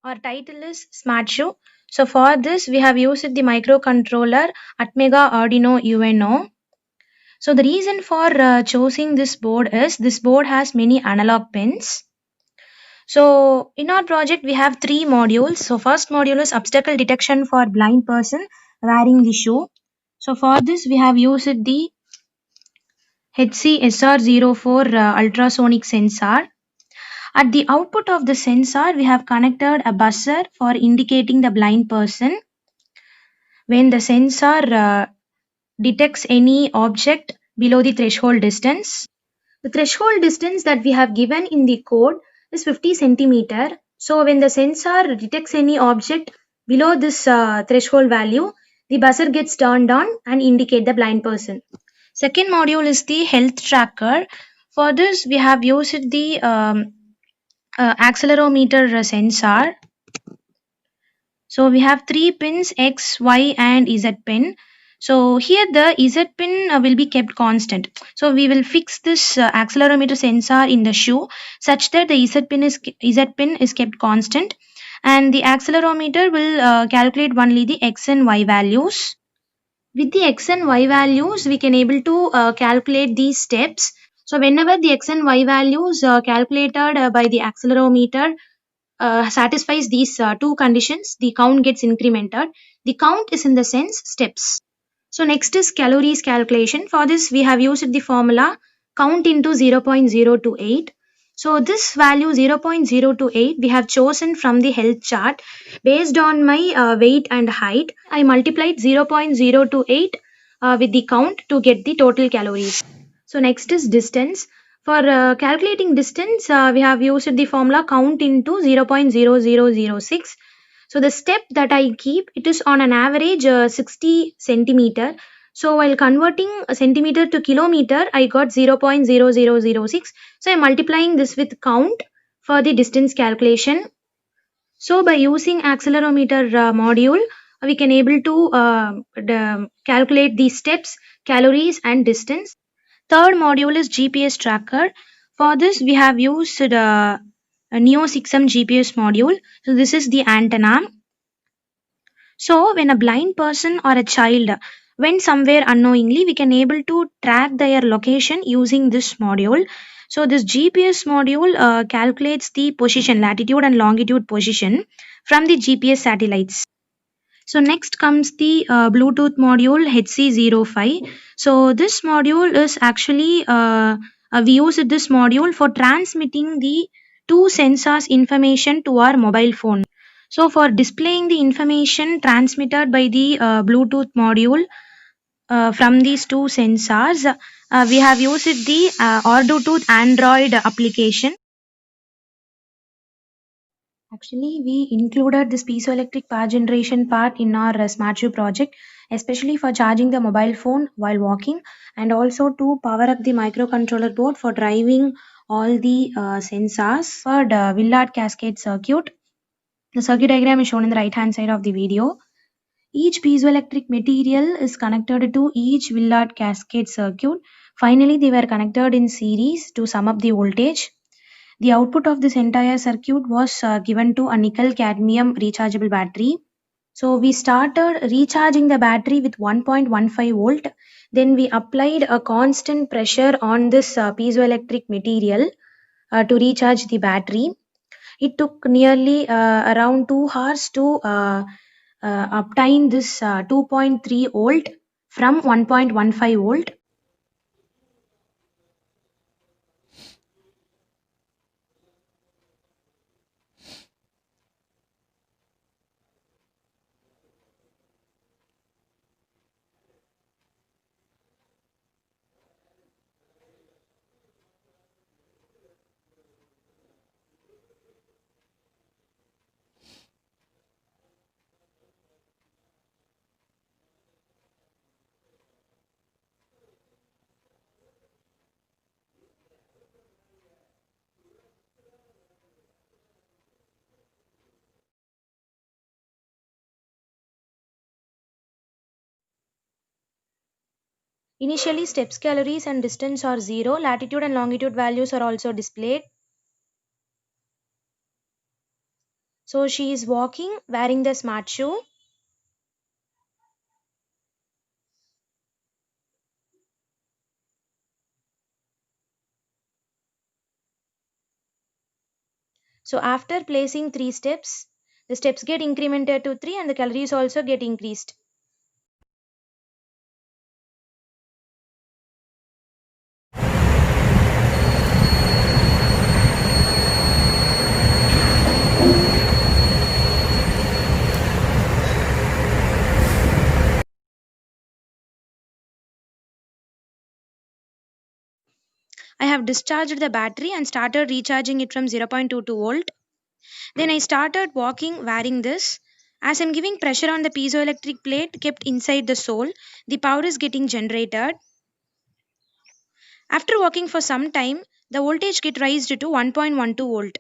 Our title is Smart Shoe. So for this we have used the microcontroller Atmega Arduino UNO. So the reason for choosing this board is this board has many analog pins. So in our project we have three modules. So first module is obstacle detection for blind person wearing the shoe. So for this we have used the HC-SR04 ultrasonic sensor. At the output of the sensor, we have connected a buzzer for indicating the blind person. When the sensor detects any object below the threshold distance, the threshold distance that we have given in the code is 50 centimeter. So when the sensor detects any object below this threshold value, the buzzer gets turned on and indicate the blind person. Second module is the health tracker. For this, we have used the accelerometer sensor. So we have three pins X, Y, and Z pin. So here the Z pin will be kept constant. So we will fix this accelerometer sensor in the shoe such that the Z pin is kept constant, and the accelerometer will calculate only the X and Y values. With the X and Y values, we can able to calculate these steps. So whenever the X and Y values calculated by the accelerometer satisfies these two conditions, the count gets incremented. The count is in the sense steps. So next is calories calculation. For this we have used the formula count into 0.028. So this value 0.028 we have chosen from the health chart based on my weight and height. I multiplied 0.028 with the count to get the total calories. So next is distance. For calculating distance, we have used the formula count into 0.0006. So the step that I keep, it is on an average 60 centimeter. So while converting a centimeter to kilometer, I got 0.0006. So I'm multiplying this with count for the distance calculation. So by using accelerometer module, we can able to calculate the steps, calories, and distance. Third module is GPS tracker. For this, we have used a Neo 6M GPS module. So this is the antenna. So when a blind person or a child went somewhere unknowingly, we can able to track their location using this module. So this GPS module calculates the position, latitude and longitude position from the GPS satellites. So next comes the Bluetooth module HC05. So this module is actually we use this module for transmitting the two sensors information to our mobile phone. So for displaying the information transmitted by the Bluetooth module from these two sensors, we have used the Arduino Android application. Actually, we included this piezoelectric power generation part in our Smart Shoe project, especially for charging the mobile phone while walking, and also to power up the microcontroller board for driving all the sensors for the Willard cascade circuit. The circuit diagram is shown in the right hand side of the video. Each piezoelectric material is connected to each Willard cascade circuit. Finally, they were connected in series to sum up the voltage. The output of this entire circuit was given to a nickel cadmium rechargeable battery. So we started recharging the battery with 1.15 volt. Then we applied a constant pressure on this piezoelectric material to recharge the battery. It took nearly around 2 hours to obtain this 2.3 volt from 1.15 volt. Initially, steps, calories, and distance are 0. Latitude and longitude values are also displayed. So she is walking wearing the smart shoe. So after placing 3 steps, the steps get incremented to 3 and the calories also get increased. I have discharged the battery and started recharging it from 0.22 volt. Then I started walking wearing this. As I'm giving pressure on the piezoelectric plate kept inside the sole, the power is getting generated. After walking for some time, the voltage get raised to 1.12 volt.